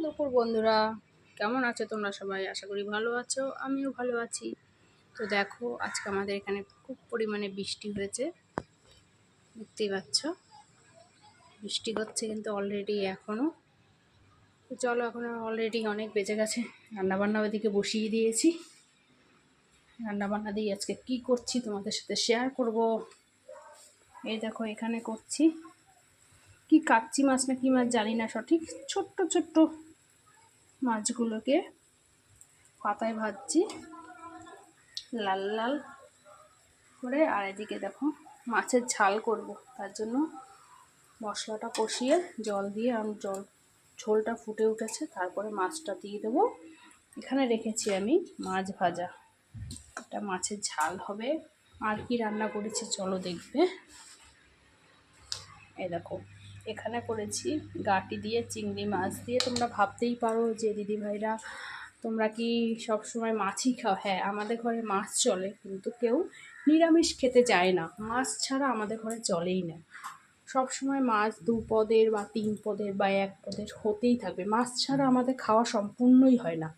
দুপুর বন্ধুরা, কেমন আছো তোমরা সবাই? আশা করি ভালো আছো, আমিও ভালো আছি। তো দেখো, আজকে আমাদের এখানে খুব পরিমাণে বৃষ্টি হয়েছে, দেখতেই পাচ্ছ। বৃষ্টি হচ্ছে কিন্তু অলরেডি এখনও। তো চলো, এখন অলরেডি অনেক বেজে গেছে, রান্নাবান্না ওইদিকে বসিয়ে দিয়েছি। রান্নাবান্না দিয়ে আজকে কি করছি তোমাদের সাথে শেয়ার করব। এই দেখো, এখানে করছি কি কাচ্চি মাছ না কি মাছ জানি না সঠিক, ছোট্ট ছোট্ট মাছগুলোকে পাতায় ভাজছি লাল লাল করে। আর এদিকে দেখো, মাছের ঝাল করব, তার জন্য মশলাটা কষিয়ে জল দিয়ে, আমি ঝোলটা ফুটে উঠেছে, তারপরে মাছটা দিয়ে দেবো। এখানে রেখেছি আমি মাছ ভাজা, এটা মাছের ঝাল হবে। আর কি রান্না করেছি চলো দেখবে। এই দেখো, এখানে করেছি গাটি দিয়ে চিংড়ি মাছ দিয়ে। তোমরা ভাবতেই পারো যে দিদিভাইরা তোমরা কি সব সময় মাছই খাও? হ্যাঁ, আমাদের ঘরে মাছ চলে, কিন্তু কেউ নিরামিষ খেতে চায় না। মাছ ছাড়া আমাদের ঘরে চলেই না। সব সময় মাছ 2 পদের বা 3 পদের বা 1 পদের হতেই থাকবে। মাছ ছাড়া আমাদের খাওয়া সম্পূর্ণই হয় না।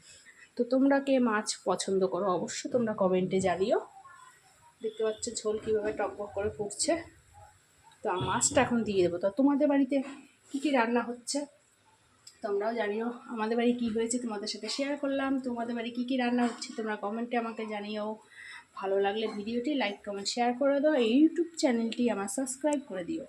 তো তোমরা কে মাছ পছন্দ করো অবশ্যই তোমরা কমেন্টে জানিও। দেখতে পাচ্ছ ঝোল কীভাবে টকবক করে ফুটছে। তো মাছটা এখন দিয়ে দেবো। তো তোমাদের বাড়িতে কী কী রান্না হচ্ছে তোমরাও জানিও। আমাদের বাড়ি কী হয়েছে তোমাদের সাথে শেয়ার করলাম। তোমাদের বাড়ি কী কী রান্না হচ্ছে তোমরা কমেন্টে আমাকে জানিও। ভালো লাগলে ভিডিওটি লাইক কমেন্ট শেয়ার করে দাও। এই ইউটিউব চ্যানেলটি আমার সাবস্ক্রাইব করে দিও।